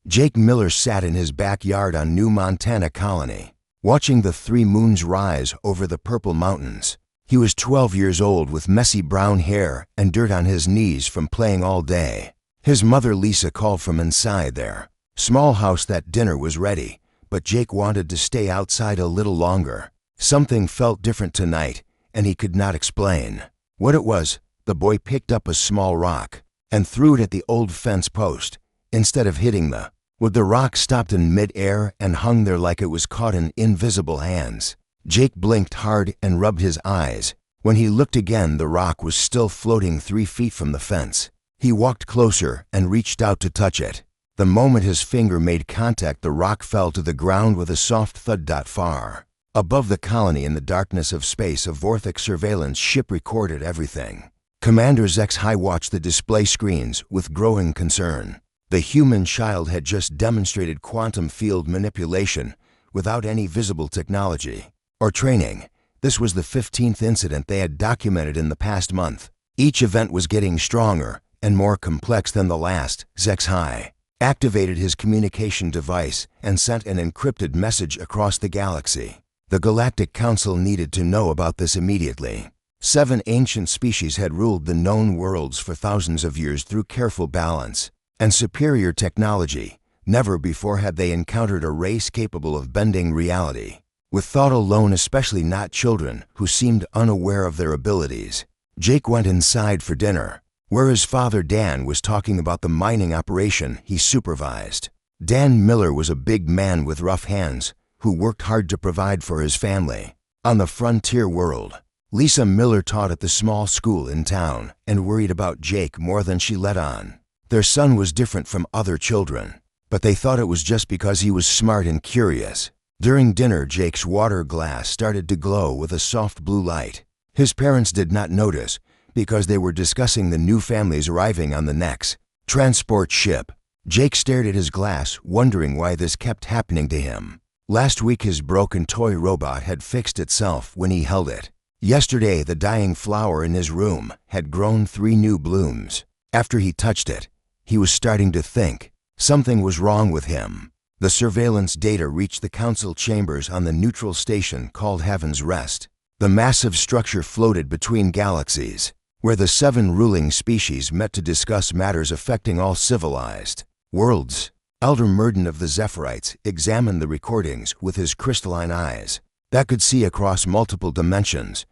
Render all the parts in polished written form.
Jake Miller sat in his backyard on New Montana Colony, watching the 3 moons rise over the Purple Mountains. He was 12 years old with messy brown hair and dirt on his knees from playing all day. His mother Lisa called from inside their small house that dinner was ready, but Jake wanted to stay outside a little longer. Something felt different tonight, and he could not explain what it was. The boy picked up a small rock and threw it at the old fence post. Instead of hitting the wood, the rock stopped in mid-air and hung there like it was caught in invisible hands. Jake blinked hard and rubbed his eyes. When he looked again, the rock was still floating 3 feet from the fence. He walked closer and reached out to touch it. The moment his finger made contact, the rock fell to the ground with a soft thud. Far above the colony in the darkness of space, a Vorthic surveillance ship recorded everything. Commander HFY watched the display screens with growing concern. The human child had just demonstrated quantum field manipulation without any visible technology or training. This was the 15th incident they had documented in the past month. Each event was getting stronger and more complex than the last. HFY activated his communication device and sent an encrypted message across the galaxy. The Galactic Council needed to know about this immediately. 7 ancient species had ruled the known worlds for thousands of years through careful balance and superior technology. Never before had they encountered a race capable of bending reality with thought alone, especially not children who seemed unaware of their abilities. Jake went inside for dinner, where his father Dan was talking about the mining operation he supervised. Dan Miller was a big man with rough hands who worked hard to provide for his family on the frontier world. Lisa Miller taught at the small school in town and worried about Jake more than she let on. Their son was different from other children, but they thought it was just because he was smart and curious. During dinner, Jake's water glass started to glow with a soft blue light. His parents did not notice because they were discussing the new families arriving on the next transport ship. Jake stared at his glass, wondering why this kept happening to him. Last week, his broken toy robot had fixed itself when he held it. Yesterday, the dying flower in his room had grown 3 new blooms. After he touched it, he was starting to think something was wrong with him. The surveillance data reached the council chambers on the neutral station called Heaven's Rest. The massive structure floated between galaxies, where the 7 ruling species met to discuss matters affecting all civilized worlds. Elder Murden of the Zephyrites examined the recordings with his crystalline eyes that could see across multiple dimensions.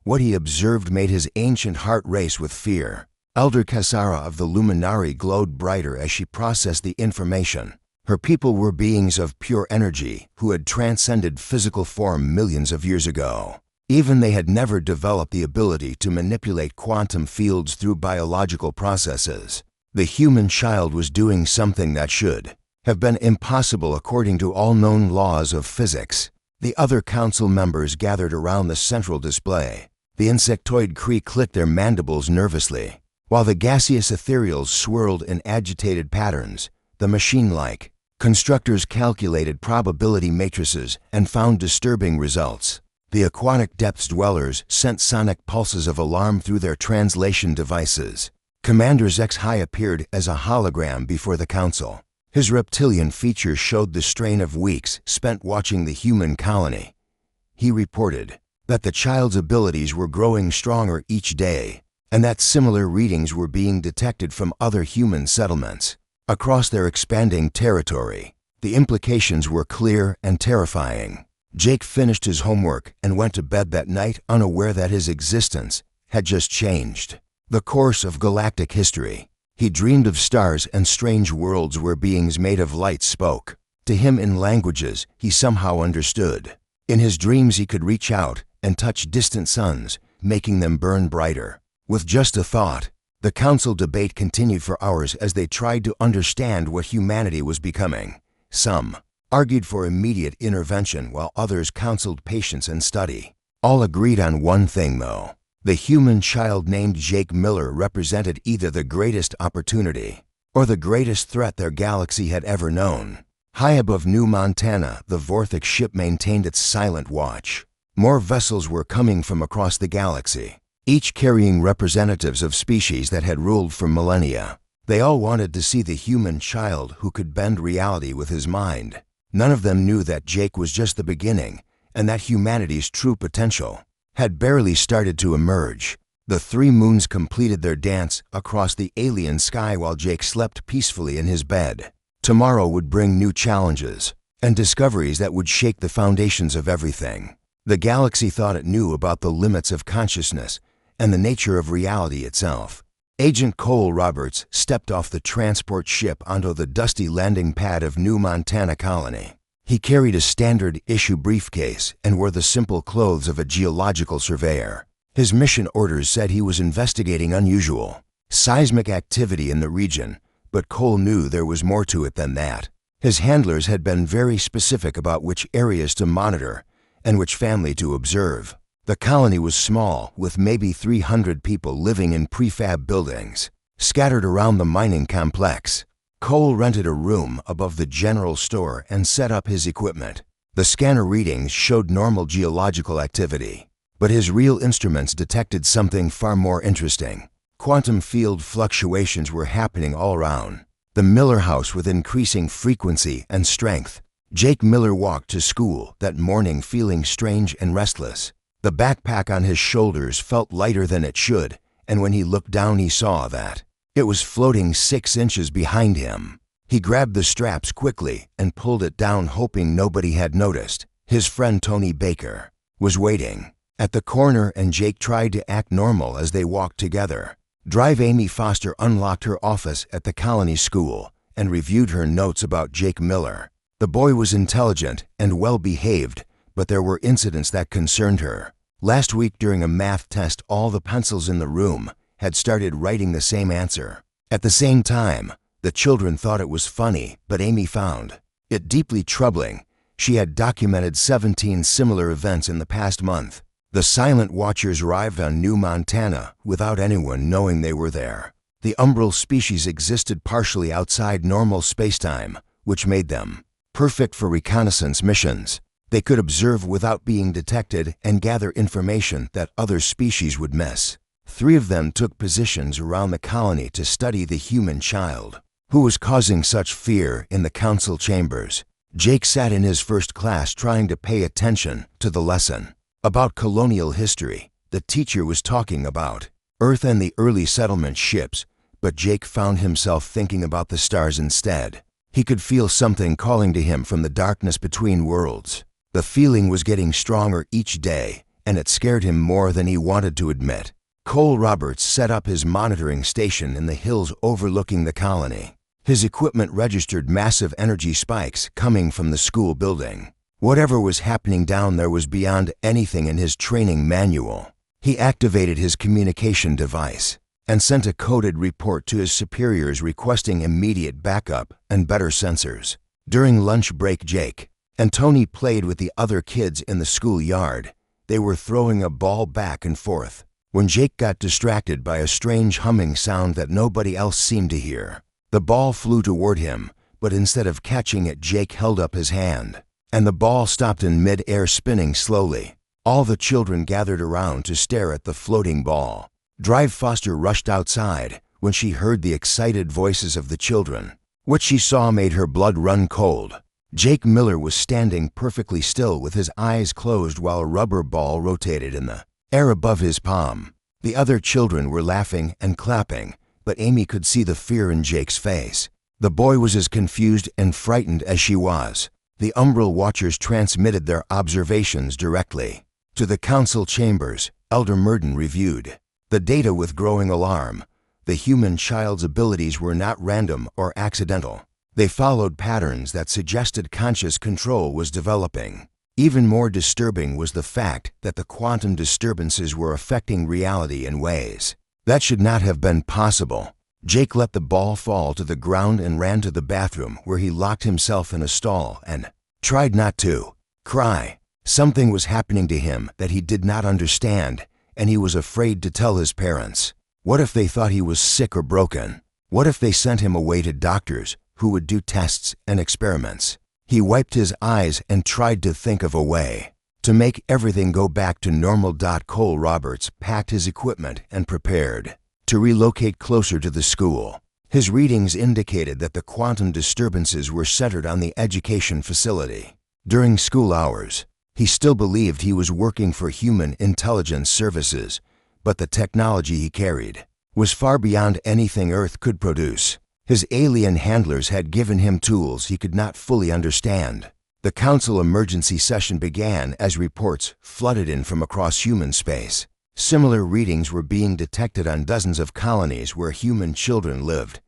What he observed made his ancient heart race with fear. Elder Kassara of the Luminari glowed brighter as she processed the information. Her people were beings of pure energy who had transcended physical form millions of years ago. Even they had never developed the ability to manipulate quantum fields through biological processes. The human child was doing something that should have been impossible according to all known laws of physics. The other council members gathered around the central display. The insectoid Kree clicked their mandibles nervously, while the gaseous ethereals swirled in agitated patterns. The machine-like constructors calculated probability matrices and found disturbing results. The aquatic depths dwellers sent sonic pulses of alarm through their translation devices. Commander HFY appeared as a hologram before the council. His reptilian features showed the strain of weeks spent watching the human colony. He reported that the child's abilities were growing stronger each day, and that similar readings were being detected from other human settlements across their expanding territory. The implications were clear and terrifying. Jake finished his homework and went to bed that night, unaware that his existence had just changed the course of galactic history. He dreamed of stars and strange worlds where beings made of light spoke to him in languages he somehow understood. In his dreams, he could reach out and touch distant suns, making them burn brighter. With just a thought, the council debate continued for hours as they tried to understand what humanity was becoming. Some argued for immediate intervention while others counseled patience and study. All agreed on one thing, though. The human child named Jake Miller represented either the greatest opportunity or the greatest threat their galaxy had ever known. High above New Montana, the Vorthic ship maintained its silent watch. More vessels were coming from across the galaxy, each carrying representatives of species that had ruled for millennia. They all wanted to see the human child who could bend reality with his mind. None of them knew that Jake was just the beginning, and that humanity's true potential had barely started to emerge. The three moons completed their dance across the alien sky while Jake slept peacefully in his bed. Tomorrow would bring new challenges and discoveries that would shake the foundations of everything. The galaxy thought it knew about the limits of consciousness and the nature of reality itself. Agent Cole Roberts stepped off the transport ship onto the dusty landing pad of New Montana Colony. He carried a standard-issue briefcase and wore the simple clothes of a geological surveyor. His mission orders said he was investigating unusual seismic activity in the region, but Cole knew there was more to it than that. His handlers had been very specific about which areas to monitor and which family to observe. The colony was small, with maybe 300 people living in prefab buildings, scattered around the mining complex. Cole rented a room above the general store and set up his equipment. The scanner readings showed normal geological activity, but his real instruments detected something far more interesting. Quantum field fluctuations were happening all around the Miller house with increasing frequency and strength. Jake Miller walked to school that morning feeling strange and restless. The backpack on his shoulders felt lighter than it should, and when he looked down he saw that it was floating 6 inches behind him. He grabbed the straps quickly and pulled it down, hoping nobody had noticed. His friend Tony Baker was waiting at the corner, and Jake tried to act normal as they walked together. Drive Amy Foster unlocked her office at the colony school and reviewed her notes about Jake Miller. The boy was intelligent and well-behaved, but there were incidents that concerned her. Last week during a math test, all the pencils in the room had started writing the same answer. At the same time, the children thought it was funny, but Amy found it deeply troubling. She had documented 17 similar events in the past month. The Silent Watchers arrived on New Montana without anyone knowing they were there. The umbral species existed partially outside normal spacetime, which made them perfect for reconnaissance missions. They could observe without being detected and gather information that other species would miss. 3 of them took positions around the colony to study the human child, who was causing such fear in the council chambers. Jake sat in his first class trying to pay attention to the lesson about colonial history. The teacher was talking about Earth and the early settlement ships, but Jake found himself thinking about the stars instead. He could feel something calling to him from the darkness between worlds. The feeling was getting stronger each day, and it scared him more than he wanted to admit. Cole Roberts set up his monitoring station in the hills overlooking the colony. His equipment registered massive energy spikes coming from the school building. Whatever was happening down there was beyond anything in his training manual. He activated his communication device and sent a coded report to his superiors requesting immediate backup and better sensors. During lunch break, Jake and Tony played with the other kids in the schoolyard. They were throwing a ball back and forth when Jake got distracted by a strange humming sound that nobody else seemed to hear. The ball flew toward him, but instead of catching it, Jake held up his hand, and the ball stopped in mid-air, spinning slowly. All the children gathered around to stare at the floating ball. Drive Foster rushed outside when she heard the excited voices of the children. What she saw made her blood run cold. Jake Miller was standing perfectly still with his eyes closed while a rubber ball rotated in the air above his palm. The other children were laughing and clapping, but Amy could see the fear in Jake's face. The boy was as confused and frightened as she was. The umbral watchers transmitted their observations directly to the council chambers. Elder Murden reviewed the data with growing alarm. The human child's abilities were not random or accidental. They followed patterns that suggested conscious control was developing. Even more disturbing was the fact that the quantum disturbances were affecting reality in ways that should not have been possible. Jake let the ball fall to the ground and ran to the bathroom, where he locked himself in a stall and tried not to cry. Something was happening to him that he did not understand, and he was afraid to tell his parents. What if they thought he was sick or broken? What if they sent him away to doctors who would do tests and experiments? He wiped his eyes and tried to think of a way to make everything go back to normal. Cole Roberts packed his equipment and prepared to relocate closer to the school. His readings indicated that the quantum disturbances were centered on the education facility. During school hours, he still believed he was working for human intelligence services, but the technology he carried was far beyond anything Earth could produce. His alien handlers had given him tools he could not fully understand. The council emergency session began as reports flooded in from across human space. Similar readings were being detected on dozens of colonies where human children lived.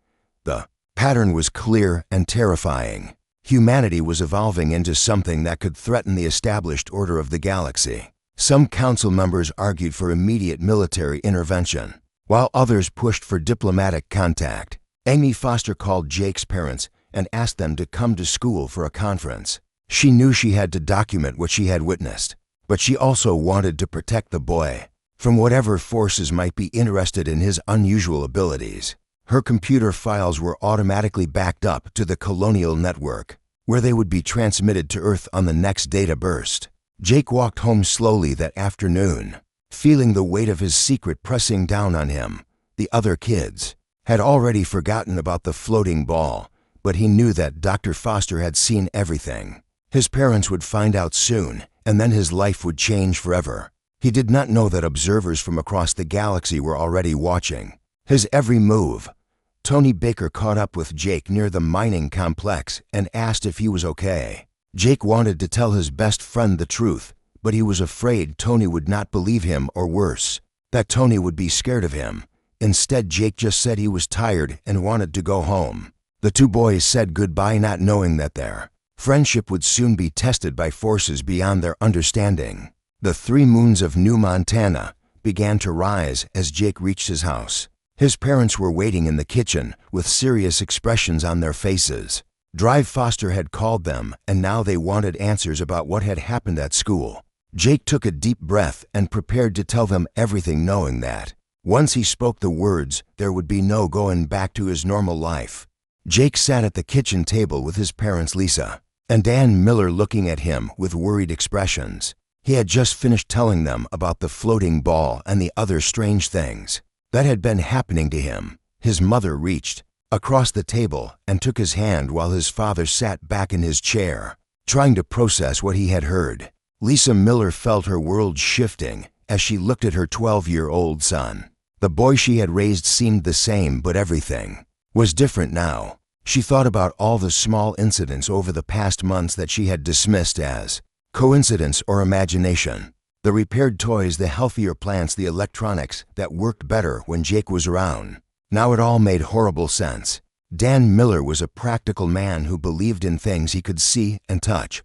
The pattern was clear and terrifying. Humanity was evolving into something that could threaten the established order of the galaxy. Some council members argued for immediate military intervention, while others pushed for diplomatic contact. Amy Foster called Jake's parents and asked them to come to school for a conference. She knew she had to document what she had witnessed, but she also wanted to protect the boy from whatever forces might be interested in his unusual abilities. Her computer files were automatically backed up to the colonial network, where they would be transmitted to Earth on the next data burst. Jake walked home slowly that afternoon, feeling the weight of his secret pressing down on him. The other kids had already forgotten about the floating ball, but he knew that Dr. Foster had seen everything. His parents would find out soon, and then his life would change forever. He did not know that observers from across the galaxy were already watching his every move. Tony Baker caught up with Jake near the mining complex and asked if he was okay. Jake wanted to tell his best friend the truth, but he was afraid Tony would not believe him, or worse, that Tony would be scared of him. Instead, Jake just said he was tired and wanted to go home. The two boys said goodbye, not knowing that their friendship would soon be tested by forces beyond their understanding. The 3 moons of New Montana began to rise as Jake reached his house. His parents were waiting in the kitchen with serious expressions on their faces. Drive Foster had called them, and now they wanted answers about what had happened at school. Jake took a deep breath and prepared to tell them everything, knowing that once he spoke the words, there would be no going back to his normal life. Jake sat at the kitchen table with his parents, Lisa and Dan Miller, looking at him with worried expressions. He had just finished telling them about the floating ball and the other strange things that had been happening to him. His mother reached across the table and took his hand while his father sat back in his chair, trying to process what he had heard. Lisa Miller felt her world shifting as she looked at her 12-year-old son. The boy she had raised seemed the same, but everything was different now. She thought about all the small incidents over the past months that she had dismissed as coincidence or imagination. The repaired toys, the healthier plants, the electronics that worked better when Jake was around. Now it all made horrible sense. Dan Miller was a practical man who believed in things he could see and touch.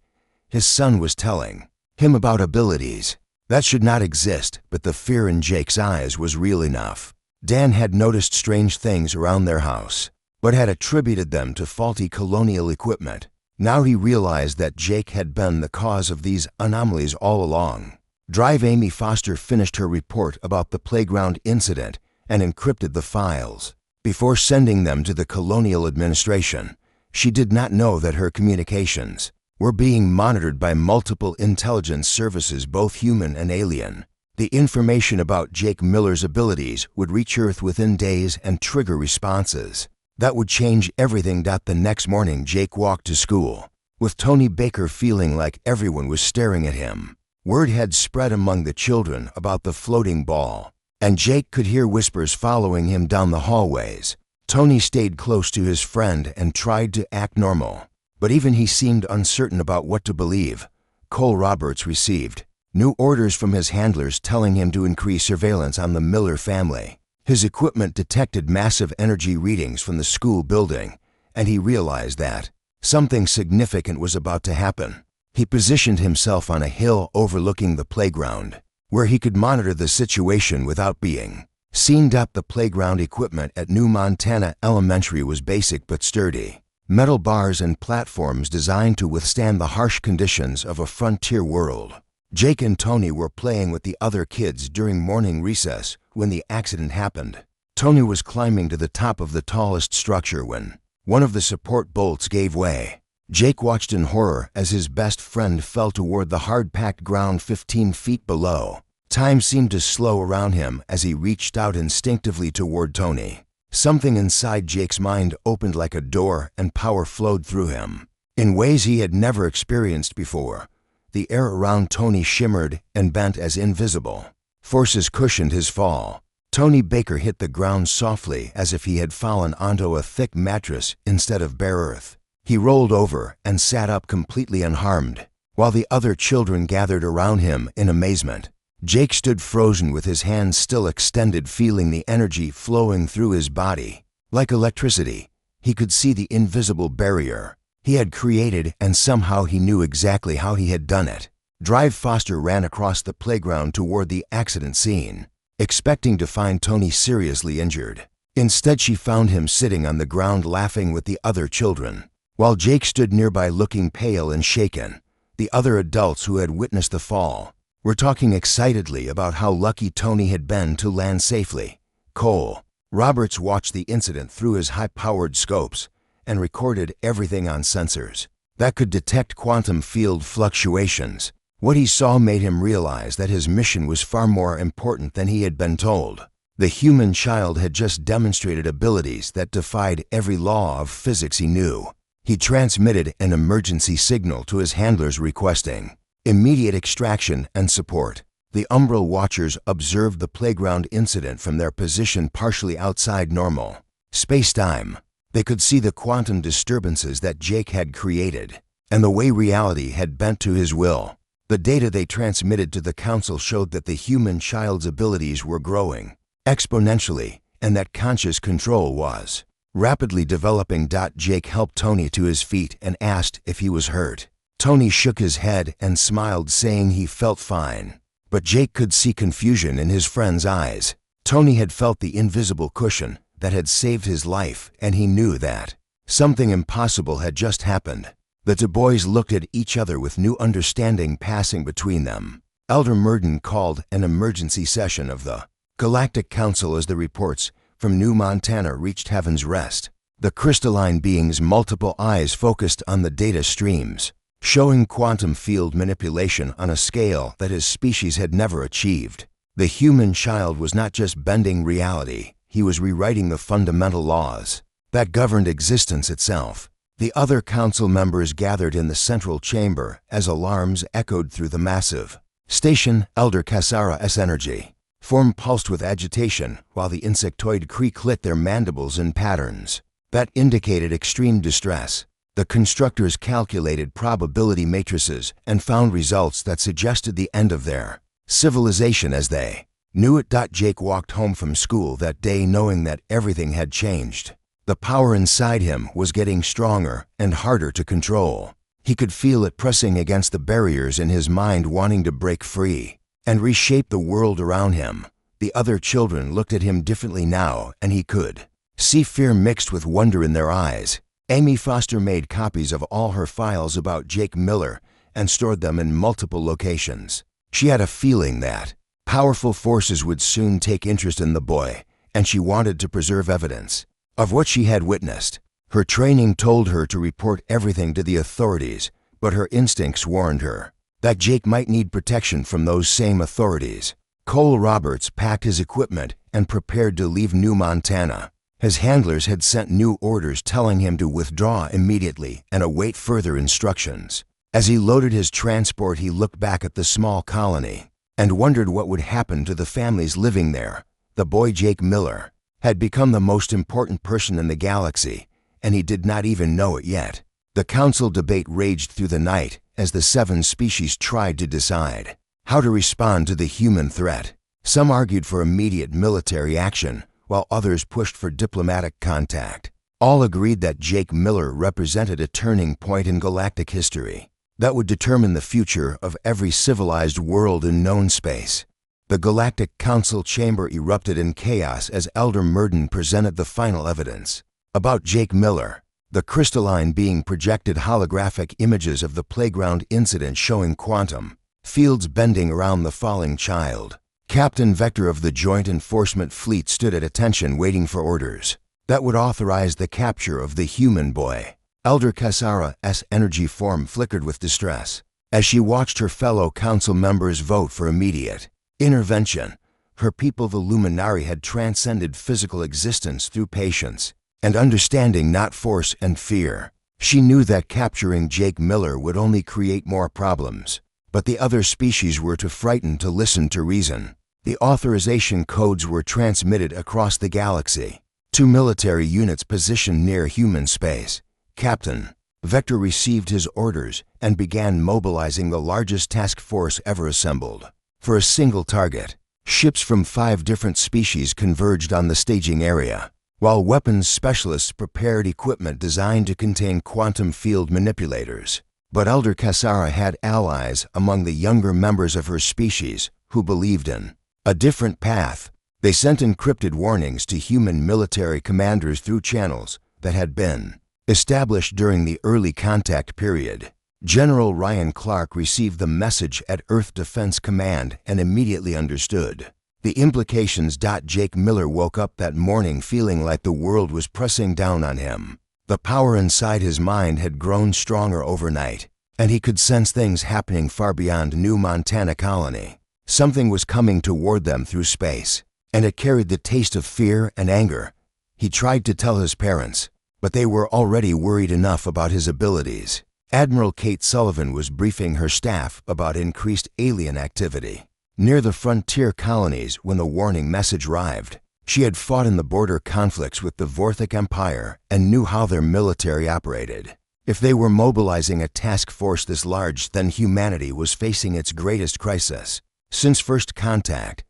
His son was telling him about abilities that should not exist, but the fear in Jake's eyes was real enough. Dan had noticed strange things around their house, but had attributed them to faulty colonial equipment. Now he realized that Jake had been the cause of these anomalies all along. Drive Amy Foster finished her report about the playground incident and encrypted the files before sending them to the Colonial Administration. She did not know that her communications were being monitored by multiple intelligence services, both human and alien. The information about Jake Miller's abilities would reach Earth within days and trigger responses that would change everything. The next morning, Jake walked to school with Tony Baker feeling like everyone was staring at him. Word had spread among the children about the floating ball, and Jake could hear whispers following him down the hallways. Tony stayed close to his friend and tried to act normal, but even he seemed uncertain about what to believe. Cole Roberts received new orders from his handlers telling him to increase surveillance on the Miller family. His equipment detected massive energy readings from the school building, and he realized that something significant was about to happen. He positioned himself on a hill overlooking the playground, where he could monitor the situation without being seen. The playground equipment at New Montana Elementary was basic but sturdy. Metal bars and platforms designed to withstand the harsh conditions of a frontier world. Jake and Tony were playing with the other kids during morning recess when the accident happened. Tony was climbing to the top of the tallest structure when one of the support bolts gave way. Jake watched in horror as his best friend fell toward the hard-packed ground 15 feet below. Time seemed to slow around him as he reached out instinctively toward Tony, Something inside Jake's mind opened like a door and power flowed through him. In ways he had never experienced before, the air around Tony shimmered and bent as invisible forces cushioned his fall. Tony Baker hit the ground softly as if he had fallen onto a thick mattress instead of bare earth. He rolled over and sat up completely unharmed, while the other children gathered around him in amazement. Jake stood frozen with his hands still extended, feeling the energy flowing through his body. Like electricity, he could see the invisible barrier he had created, and somehow he knew exactly how he had done it. Drive Foster ran across the playground toward the accident scene, expecting to find Tony seriously injured. Instead, she found him sitting on the ground laughing with the other children. While Jake stood nearby looking pale and shaken, the other adults who had witnessed the fall were talking excitedly about how lucky Tony had been to land safely. Cole Roberts watched the incident through his high-powered scopes and recorded everything on sensors that could detect quantum field fluctuations. What he saw made him realize that his mission was far more important than he had been told. The human child had just demonstrated abilities that defied every law of physics he knew. He transmitted an emergency signal to his handlers requesting immediate extraction and support. The Umbral Watchers observed the playground incident from their position partially outside normal space-time. They could see the quantum disturbances that Jake had created, and the way reality had bent to his will. The data they transmitted to the Council showed that the human child's abilities were growing exponentially, and that conscious control was rapidly developing. Jake helped Tony to his feet and asked if he was hurt. Tony shook his head and smiled, saying he felt fine. But Jake could see confusion in his friend's eyes. Tony had felt the invisible cushion that had saved his life, and he knew that something impossible had just happened. The two boys looked at each other with new understanding passing between them. Elder Murden called an emergency session of the Galactic Council as the reports from New Montana reached Heaven's Rest. The crystalline being's multiple eyes focused on the data streams, showing quantum field manipulation on a scale that his species had never achieved. The human child was not just bending reality, he was rewriting the fundamental laws that governed existence itself. The other council members gathered in the central chamber as alarms echoed through the massive station. Elder Cassara's energy form pulsed with agitation, while the insectoid Kree clicked their mandibles in patterns that indicated extreme distress. The constructors calculated probability matrices and found results that suggested the end of their civilization as they knew it. Jake walked home from school that day knowing that everything had changed. The power inside him was getting stronger and harder to control. He could feel it pressing against the barriers in his mind, wanting to break free and reshape the world around him. The other children looked at him differently now, and he could see fear mixed with wonder in their eyes. Amy Foster made copies of all her files about Jake Miller and stored them in multiple locations. She had a feeling that powerful forces would soon take interest in the boy, and she wanted to preserve evidence of what she had witnessed. Her training told her to report everything to the authorities, but her instincts warned her that Jake might need protection from those same authorities. Cole Roberts packed his equipment and prepared to leave New Montana. His handlers had sent new orders telling him to withdraw immediately and await further instructions. As he loaded his transport, he looked back at the small colony and wondered what would happen to the families living there. The boy Jake Miller had become the most important person in the galaxy, and he did not even know it yet. The council debate raged through the night as the 7 species tried to decide how to respond to the human threat. Some argued for immediate military action, while others pushed for diplomatic contact. All agreed that Jake Miller represented a turning point in galactic history that would determine the future of every civilized world in known space. The Galactic Council chamber erupted in chaos as Elder Murden presented the final evidence about Jake Miller. The crystalline being projected holographic images of the playground incident showing quantum fields bending around the falling child. Captain Vector of the Joint Enforcement Fleet stood at attention, waiting for orders that would authorize the capture of the human boy. Elder Cassara's energy form flickered with distress as she watched her fellow council members vote for immediate intervention. Her people, the Luminari, had transcended physical existence through patience and understanding, not force and fear. She knew that capturing Jake Miller would only create more problems, but the other species were too frightened to listen to reason. The authorization codes were transmitted across the galaxy. 2 military units positioned near human space. Captain Vector received his orders and began mobilizing the largest task force ever assembled. For a single target, ships from 5 different species converged on the staging area, while weapons specialists prepared equipment designed to contain quantum field manipulators. But Elder Cassara had allies among the younger members of her species who believed in a different path. They sent encrypted warnings to human military commanders through channels that had been established during the early contact period. General Ryan Clark received the message at Earth Defense Command and immediately understood the implications. Jake Miller woke up that morning feeling like the world was pressing down on him. The power inside his mind had grown stronger overnight, and he could sense things happening far beyond New Montana Colony. Something was coming toward them through space, and it carried the taste of fear and anger. He tried to tell his parents, but they were already worried enough about his abilities. Admiral Kate Sullivan was briefing her staff about increased alien activity near the frontier colonies when the warning message arrived. She had fought in the border conflicts with the Vorthic Empire and knew how their military operated. If they were mobilizing a task force this large, then humanity was facing its greatest crisis since first contact.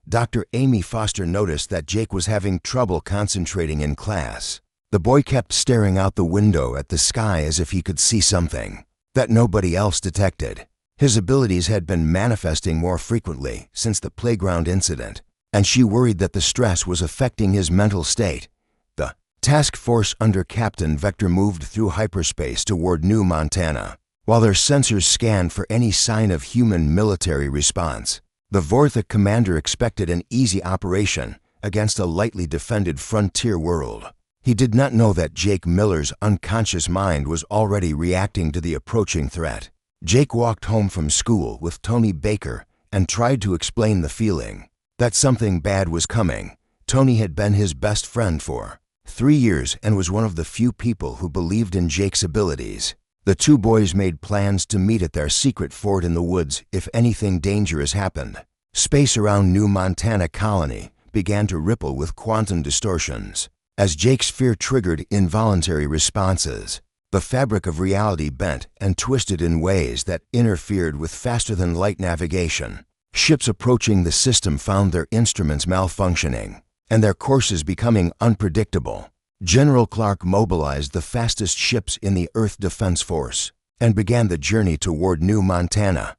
Dr. Amy Foster noticed that Jake was having trouble concentrating in class. The boy kept staring out the window at the sky as if he could see something that nobody else detected. His abilities had been manifesting more frequently since the playground incident, and she worried that the stress was affecting his mental state. The task force under Captain Vector moved through hyperspace toward New Montana, while their sensors scanned for any sign of human military response. The Vorthic commander expected an easy operation against a lightly defended frontier world. He did not know that Jake Miller's unconscious mind was already reacting to the approaching threat. Jake walked home from school with Tony Baker and tried to explain the feeling that something bad was coming. Tony had been his best friend for 3 years and was one of the few people who believed in Jake's abilities. The two boys made plans to meet at their secret fort in the woods if anything dangerous happened. Space around New Montana Colony began to ripple with quantum distortions. As Jake's fear triggered involuntary responses, the fabric of reality bent and twisted in ways that interfered with faster-than-light navigation. Ships approaching the system found their instruments malfunctioning and their courses becoming unpredictable. General Clark mobilized the fastest ships in the Earth Defense Force and began the journey toward New Montana.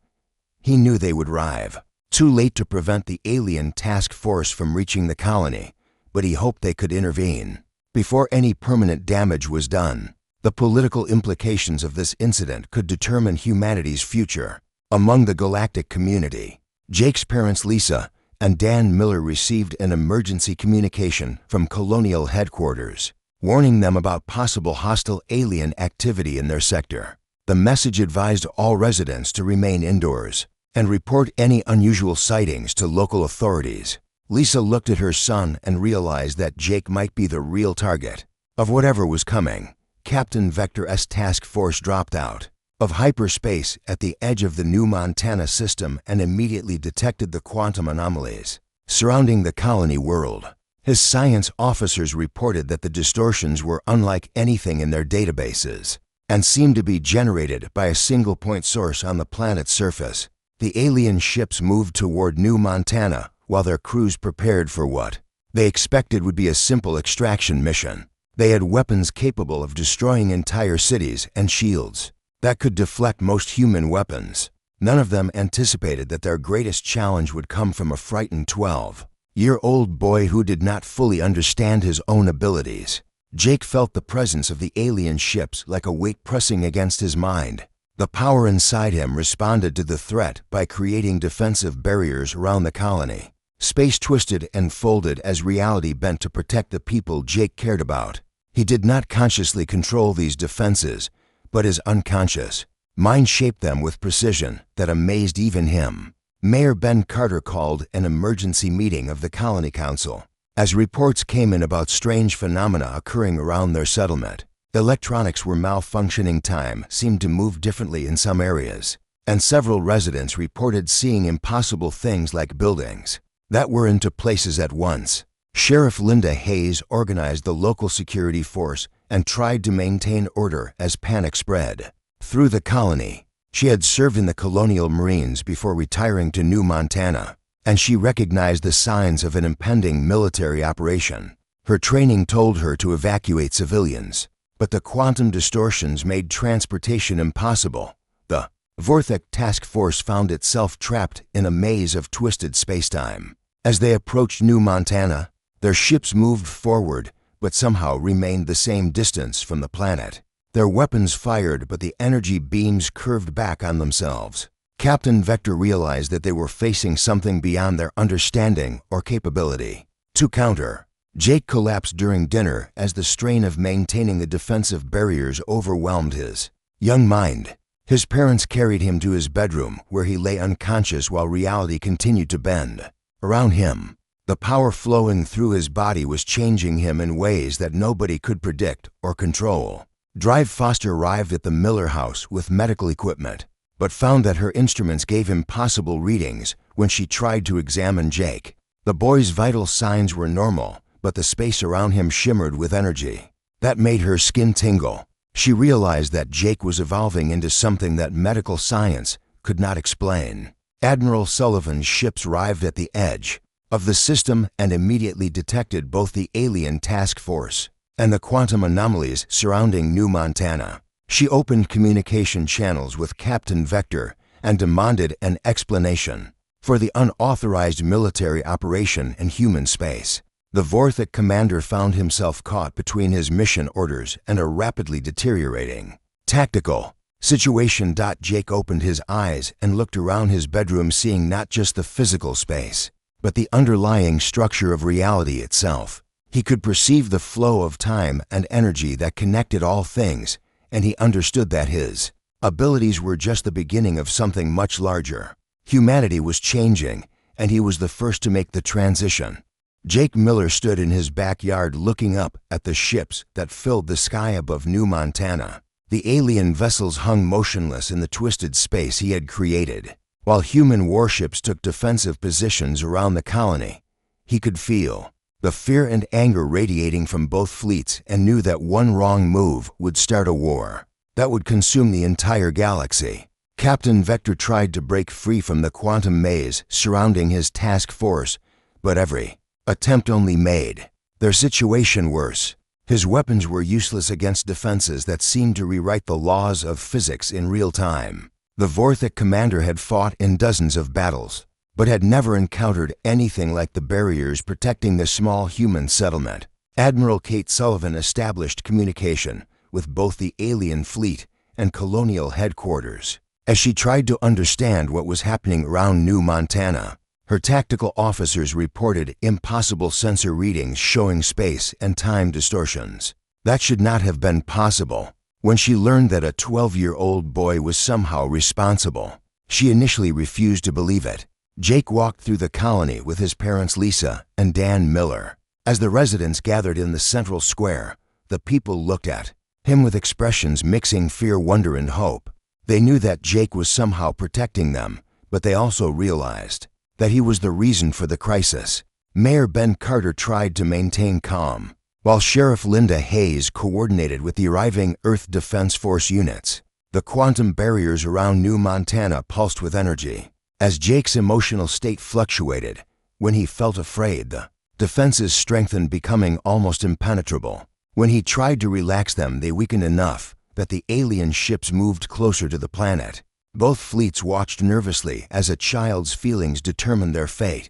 He knew they would arrive too late to prevent the alien task force from reaching the colony, but he hoped they could intervene before any permanent damage was done. The political implications of this incident could determine humanity's future. Among the galactic community, Jake's parents Lisa and Dan Miller received an emergency communication from Colonial Headquarters, warning them about possible hostile alien activity in their sector. The message advised all residents to remain indoors and report any unusual sightings to local authorities. Lisa looked at her son and realized that Jake might be the real target of whatever was coming. Captain Vector's task force dropped out of hyperspace at the edge of the New Montana system and immediately detected the quantum anomalies surrounding the colony world. His science officers reported that the distortions were unlike anything in their databases and seemed to be generated by a single point source on the planet's surface. The alien ships moved toward New Montana while their crews prepared for what they expected would be a simple extraction mission. They had weapons capable of destroying entire cities and shields that could deflect most human weapons. None of them anticipated that their greatest challenge would come from a frightened 12-year-old boy who did not fully understand his own abilities. Jake felt the presence of the alien ships like a weight pressing against his mind. The power inside him responded to the threat by creating defensive barriers around the colony. Space twisted and folded as reality bent to protect the people Jake cared about. He did not consciously control these defenses, but his unconscious mind shaped them with precision that amazed even him. Mayor Ben Carter called an emergency meeting of the Colony Council. As reports came in about strange phenomena occurring around their settlement, electronics were malfunctioning, time seemed to move differently in some areas, and several residents reported seeing impossible things like buildings that were into places at once. Sheriff Linda Hayes organized the local security force and tried to maintain order as panic spread through the colony. She had served in the Colonial Marines before retiring to New Montana, and she recognized the signs of an impending military operation. Her training told her to evacuate civilians, but the quantum distortions made transportation impossible. The Vorthek Task Force found itself trapped in a maze of twisted spacetime. As they approached New Montana, their ships moved forward, but somehow remained the same distance from the planet. Their weapons fired, but the energy beams curved back on themselves. Captain Vector realized that they were facing something beyond their understanding or capability. To counter, Jake collapsed during dinner as the strain of maintaining the defensive barriers overwhelmed his young mind. His parents carried him to his bedroom, where he lay unconscious while reality continued to bend around him. The power flowing through his body was changing him in ways that nobody could predict or control. Drive Foster arrived at the Miller house with medical equipment, but found that her instruments gave impossible readings when she tried to examine Jake. The boy's vital signs were normal, but the space around him shimmered with energy that made her skin tingle. She realized that Jake was evolving into something that medical science could not explain. Admiral Sullivan's ships arrived at the edge of the system and immediately detected both the alien task force and the quantum anomalies surrounding New Montana. She opened communication channels with Captain Vector and demanded an explanation for the unauthorized military operation in human space. The Vorthek commander found himself caught between his mission orders and a rapidly deteriorating tactical situation. Jake opened his eyes and looked around his bedroom, seeing not just the physical space, but the underlying structure of reality itself. He could perceive the flow of time and energy that connected all things, and he understood that his abilities were just the beginning of something much larger. Humanity was changing, and he was the first to make the transition. Jake Miller stood in his backyard looking up at the ships that filled the sky above New Montana. The alien vessels hung motionless in the twisted space he had created, while human warships took defensive positions around the colony. He could feel the fear and anger radiating from both fleets and knew that one wrong move would start a war that would consume the entire galaxy. Captain Vector tried to break free from the quantum maze surrounding his task force, but every attempt only made their situation worse. His weapons were useless against defenses that seemed to rewrite the laws of physics in real time. The Vorthek commander had fought in dozens of battles, but had never encountered anything like the barriers protecting the small human settlement. Admiral Kate Sullivan established communication with both the alien fleet and colonial headquarters. As she tried to understand what was happening around New Montana, her tactical officers reported impossible sensor readings showing space and time distortions. That should not have been possible. When she learned that a 12-year-old boy was somehow responsible, she initially refused to believe it. Jake walked through the colony with his parents Lisa and Dan Miller. As the residents gathered in the central square, the people looked at him with expressions mixing fear, wonder, and hope. They knew that Jake was somehow protecting them, but they also realized that he was the reason for the crisis. Mayor Ben Carter tried to maintain calm, while Sheriff Linda Hayes coordinated with the arriving Earth Defense Force units. The quantum barriers around New Montana pulsed with energy. As Jake's emotional state fluctuated, when he felt afraid, the defenses strengthened, becoming almost impenetrable. When he tried to relax them, they weakened enough that the alien ships moved closer to the planet. Both fleets watched nervously as a child's feelings determined their fate.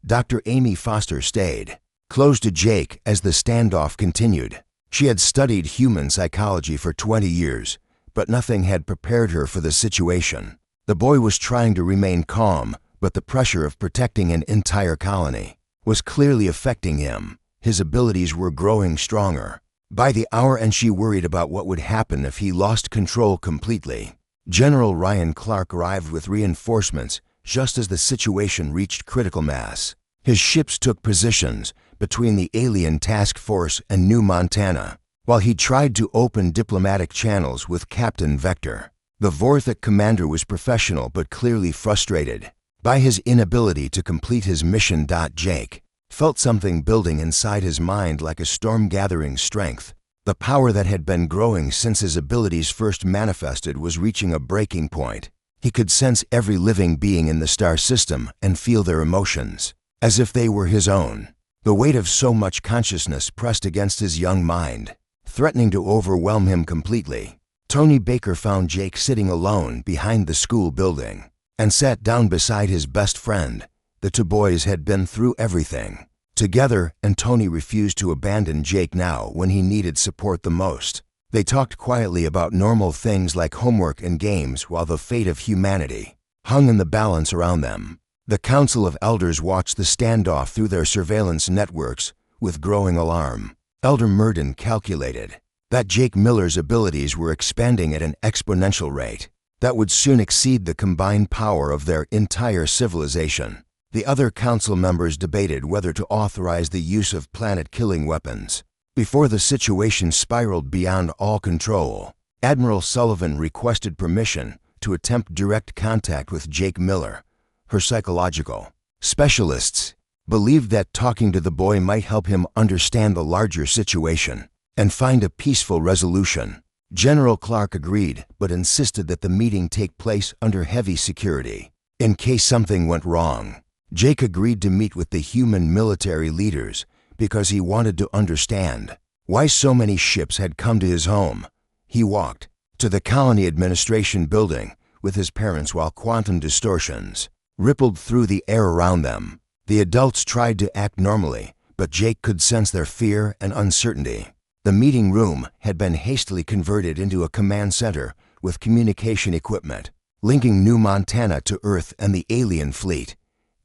Dr. Amy Foster stayed close to Jake as the standoff continued. She had studied human psychology for 20 years, but nothing had prepared her for the situation. The boy was trying to remain calm, but the pressure of protecting an entire colony was clearly affecting him. His abilities were growing stronger by the hour, and she worried about what would happen if he lost control completely. General Ryan Clark arrived with reinforcements just as the situation reached critical mass. His ships took positions between the alien task force and New Montana, while he tried to open diplomatic channels with Captain Vector. The Vorthic commander was professional but clearly frustrated by his inability to complete his mission. Jake felt something building inside his mind like a storm gathering strength. The power that had been growing since his abilities first manifested was reaching a breaking point. He could sense every living being in the star system and feel their emotions, as if they were his own. The weight of so much consciousness pressed against his young mind, threatening to overwhelm him completely. Tony Baker found Jake sitting alone behind the school building and sat down beside his best friend. The two boys had been through everything together, and Tony refused to abandon Jake now when he needed support the most. They talked quietly about normal things like homework and games while the fate of humanity hung in the balance around them. The Council of Elders watched the standoff through their surveillance networks with growing alarm. Elder Murden calculated that Jake Miller's abilities were expanding at an exponential rate that would soon exceed the combined power of their entire civilization. The other council members debated whether to authorize the use of planet-killing weapons before the situation spiraled beyond all control. Admiral Sullivan requested permission to attempt direct contact with Jake Miller. Her psychological specialists believed that talking to the boy might help him understand the larger situation and find a peaceful resolution. General Clark agreed, but insisted that the meeting take place under heavy security in case something went wrong. Jake agreed to meet with the human military leaders because he wanted to understand why so many ships had come to his home. He walked to the colony administration building with his parents while quantum distortions rippled through the air around them. The adults tried to act normally, but Jake could sense their fear and uncertainty. The meeting room had been hastily converted into a command center with communication equipment, linking New Montana to Earth and the alien fleet.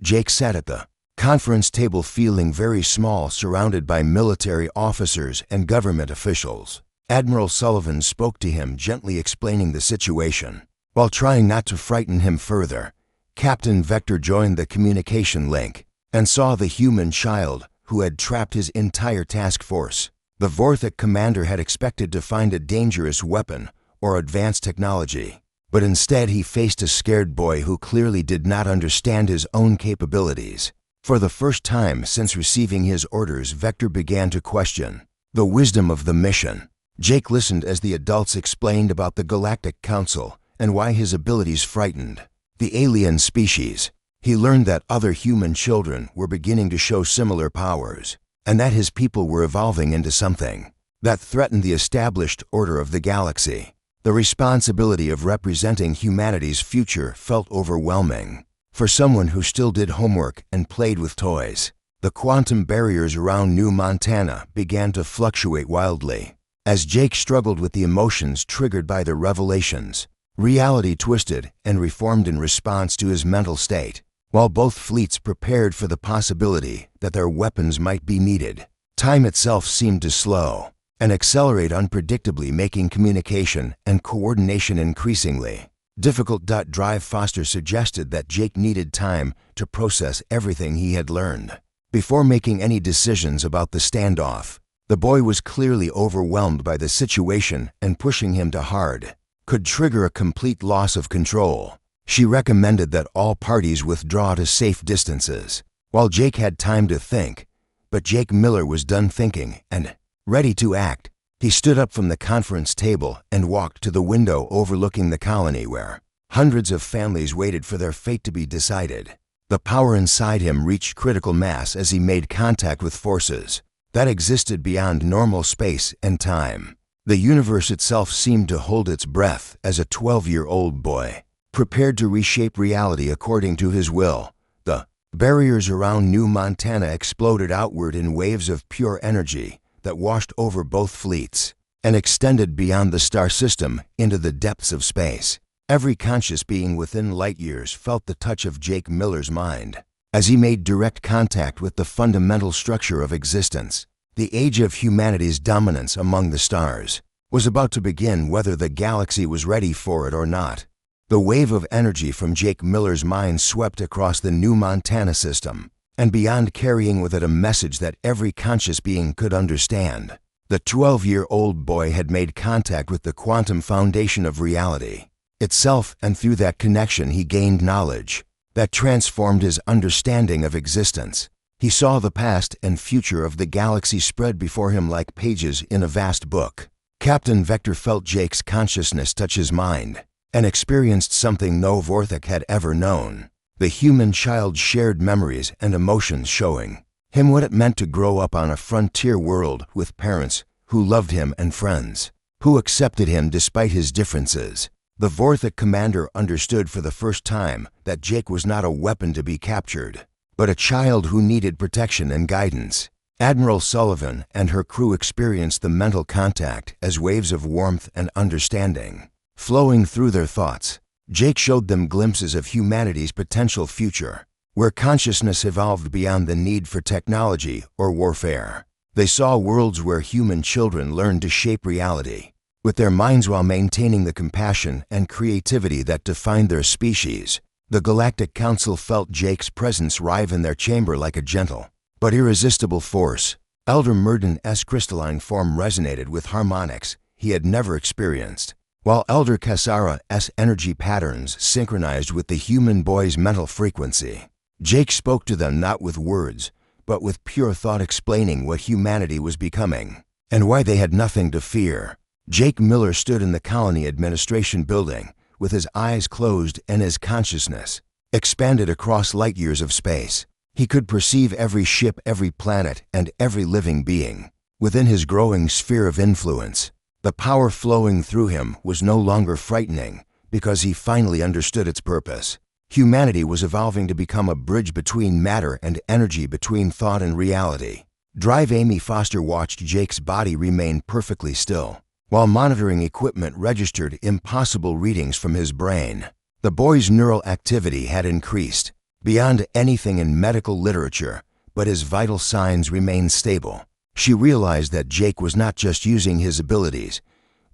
Jake sat at the conference table feeling very small, surrounded by military officers and government officials. Admiral Sullivan spoke to him, gently explaining the situation, while trying not to frighten him further. Captain Vector joined the communication link and saw the human child who had trapped his entire task force. The Vorthic commander had expected to find a dangerous weapon or advanced technology, but instead he faced a scared boy who clearly did not understand his own capabilities. For the first time since receiving his orders, Vector began to question the wisdom of the mission. Jake listened as the adults explained about the Galactic Council and why his abilities frightened the alien species. He learned that other human children were beginning to show similar powers, and that his people were evolving into something that threatened the established order of the galaxy. The responsibility of representing humanity's future felt overwhelming. For someone who still did homework and played with toys, the quantum barriers around New Montana began to fluctuate wildly. As Jake struggled with the emotions triggered by the revelations, reality twisted and reformed in response to his mental state. While both fleets prepared for the possibility that their weapons might be needed, time itself seemed to slow and accelerate unpredictably, making communication and coordination increasingly difficult. Drive Foster suggested that Jake needed time to process everything he had learned before making any decisions about the standoff. The boy was clearly overwhelmed by the situation, and pushing him too hard could trigger a complete loss of control. She recommended that all parties withdraw to safe distances while Jake had time to think. But Jake Miller was done thinking and ready to act. He stood up from the conference table and walked to the window overlooking the colony, where hundreds of families waited for their fate to be decided. The power inside him reached critical mass as he made contact with forces that existed beyond normal space and time. The universe itself seemed to hold its breath as a 12-year-old boy prepared to reshape reality according to his will. The barriers around New Montana exploded outward in waves of pure energy that washed over both fleets and extended beyond the star system into the depths of space. Every conscious being within light years felt the touch of Jake Miller's mind as he made direct contact with the fundamental structure of existence. The age of humanity's dominance among the stars was about to begin, whether the galaxy was ready for it or not. The wave of energy from Jake Miller's mind swept across the new Montana system, and beyond, carrying with it a message that every conscious being could understand. The 12-year-old boy had made contact with the quantum foundation of reality itself, and through that connection he gained knowledge that transformed his understanding of existence. He saw the past and future of the galaxy spread before him like pages in a vast book. Captain Vector felt Jake's consciousness touch his mind and experienced something no Vorthok had ever known. The human child shared memories and emotions, showing him what it meant to grow up on a frontier world with parents who loved him and friends who accepted him despite his differences. The Vorthok commander understood for the first time that Jake was not a weapon to be captured, but a child who needed protection and guidance. Admiral Sullivan and her crew experienced the mental contact as waves of warmth and understanding flowing through their thoughts. Jake showed them glimpses of humanity's potential future, where consciousness evolved beyond the need for technology or warfare. They saw worlds where human children learned to shape reality with their minds while maintaining the compassion and creativity that defined their species. The Galactic Council felt Jake's presence rive in their chamber like a gentle but irresistible force. Elder Murden's crystalline form resonated with harmonics he had never experienced, while Elder Kasara's energy patterns synchronized with the human boy's mental frequency. Jake spoke to them not with words, but with pure thought, explaining what humanity was becoming and why they had nothing to fear. Jake Miller stood in the colony administration building with his eyes closed and his consciousness expanded across light years of space. He could perceive every ship, every planet, and every living being within his growing sphere of influence. The power flowing through him was no longer frightening because he finally understood its purpose. Humanity was evolving to become a bridge between matter and energy, between thought and reality. Drive Amy Foster watched Jake's body remain perfectly still, while monitoring equipment registered impossible readings from his brain. The boy's neural activity had increased beyond anything in medical literature, but his vital signs remained stable. She realized that Jake was not just using his abilities,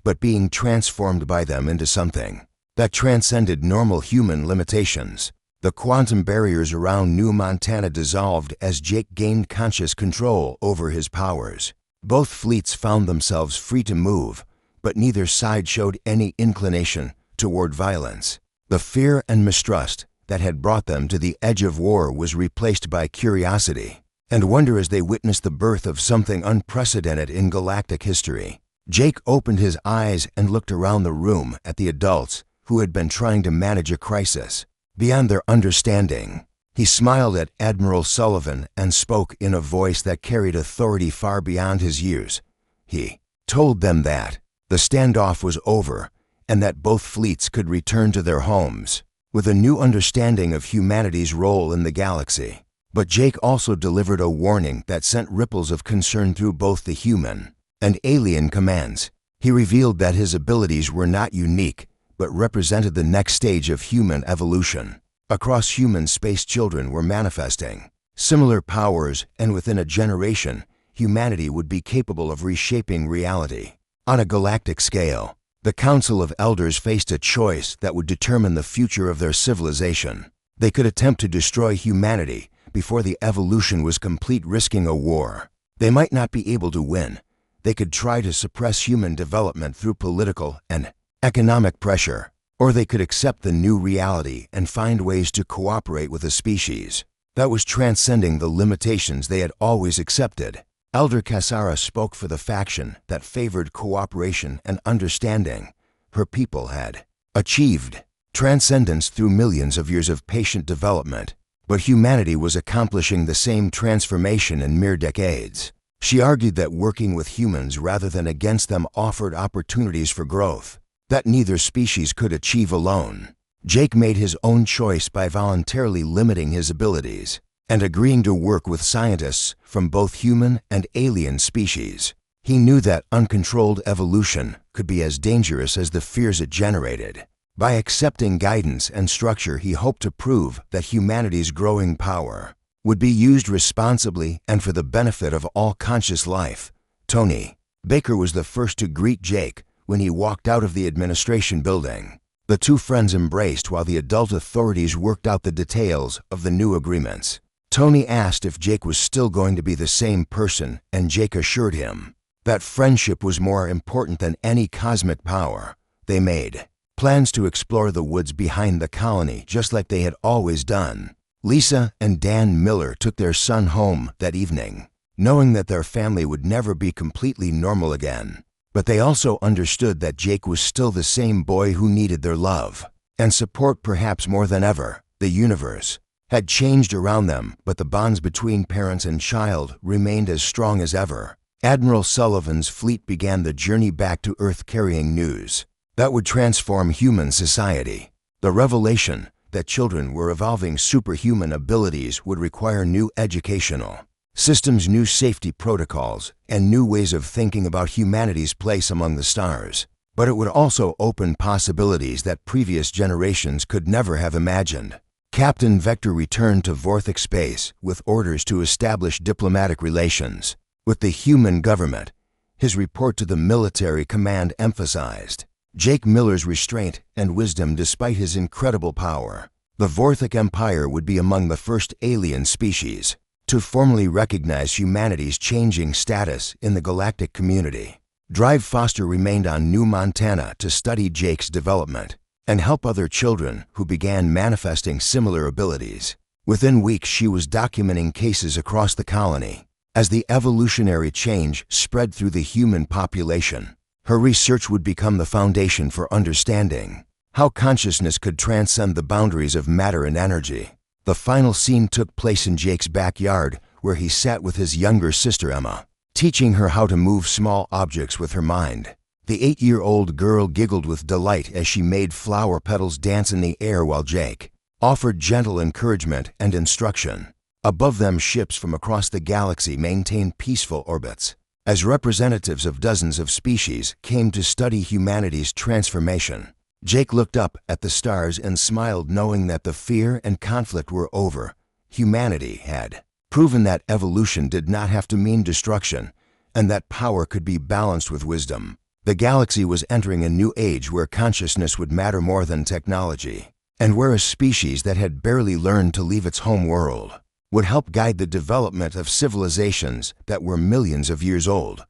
but being transformed by them into something that transcended normal human limitations. The quantum barriers around New Montana dissolved as Jake gained conscious control over his powers. Both fleets found themselves free to move, but neither side showed any inclination toward violence. The fear and mistrust that had brought them to the edge of war was replaced by curiosity and wonder as they witnessed the birth of something unprecedented in galactic history. Jake opened his eyes and looked around the room at the adults who had been trying to manage a crisis beyond their understanding. He smiled at Admiral Sullivan and spoke in a voice that carried authority far beyond his years. He told them that the standoff was over and that both fleets could return to their homes with a new understanding of humanity's role in the galaxy. But Jake also delivered a warning that sent ripples of concern through both the human and alien commands. He revealed that his abilities were not unique, but represented the next stage of human evolution. Across human space, children were manifesting similar powers, and within a generation, humanity would be capable of reshaping reality. On a galactic scale, the Council of Elders faced a choice that would determine the future of their civilization. They could attempt to destroy humanity before the evolution was complete, risking a war. They might not be able to win. They could try to suppress human development through political and economic pressure, or they could accept the new reality and find ways to cooperate with a species that was transcending the limitations they had always accepted. Elder Kasara spoke for the faction that favored cooperation and understanding. Her people had achieved transcendence through millions of years of patient development, but humanity was accomplishing the same transformation in mere decades. She argued that working with humans rather than against them offered opportunities for growth that neither species could achieve alone. Jake made his own choice by voluntarily limiting his abilities and agreeing to work with scientists from both human and alien species. He knew that uncontrolled evolution could be as dangerous as the fears it generated. By accepting guidance and structure, he hoped to prove that humanity's growing power would be used responsibly and for the benefit of all conscious life. Tony Baker was the first to greet Jake when he walked out of the administration building. The two friends embraced while the adult authorities worked out the details of the new agreements. Tony asked if Jake was still going to be the same person, and Jake assured him that friendship was more important than any cosmic power. They made plans to explore the woods behind the colony just like they had always done. Lisa and Dan Miller took their son home that evening, knowing that their family would never be completely normal again. But they also understood that Jake was still the same boy who needed their love and support perhaps more than ever. The universe had changed around them, but the bonds between parents and child remained as strong as ever. Admiral Sullivan's fleet began the journey back to Earth carrying news that would transform human society. The revelation that children were evolving superhuman abilities would require new educational systems, new safety protocols, and new ways of thinking about humanity's place among the stars. But it would also open possibilities that previous generations could never have imagined. Captain Vector returned to Vorthic space with orders to establish diplomatic relations with the human government. His report to the military command emphasized Jake Miller's restraint and wisdom despite his incredible power. The Vorthic Empire would be among the first alien species to formally recognize humanity's changing status in the galactic community. Drive Foster remained on New Montana to study Jake's development and help other children who began manifesting similar abilities. Within weeks, she was documenting cases across the colony. As the evolutionary change spread through the human population, her research would become the foundation for understanding how consciousness could transcend the boundaries of matter and energy. The final scene took place in Jake's backyard, where he sat with his younger sister Emma, teaching her how to move small objects with her mind. The 8-year-old girl giggled with delight as she made flower petals dance in the air while Jake offered gentle encouragement and instruction. Above them, ships from across the galaxy maintained peaceful orbits, as representatives of dozens of species came to study humanity's transformation. Jake looked up at the stars and smiled, knowing that the fear and conflict were over. Humanity had proven that evolution did not have to mean destruction, and that power could be balanced with wisdom. The galaxy was entering a new age where consciousness would matter more than technology, and where a species that had barely learned to leave its home world would help guide the development of civilizations that were millions of years old.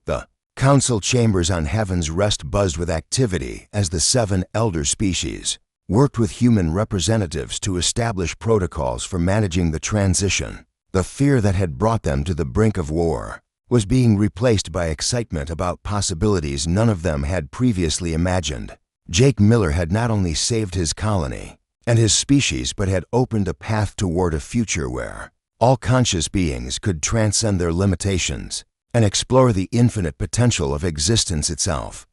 The council chambers on Heaven's Rest buzzed with activity as the 7 elder species worked with human representatives to establish protocols for managing the transition. The fear that had brought them to the brink of war was being replaced by excitement about possibilities none of them had previously imagined. Jake Miller had not only saved his colony and his species, but had opened a path toward a future where all conscious beings could transcend their limitations and explore the infinite potential of existence itself.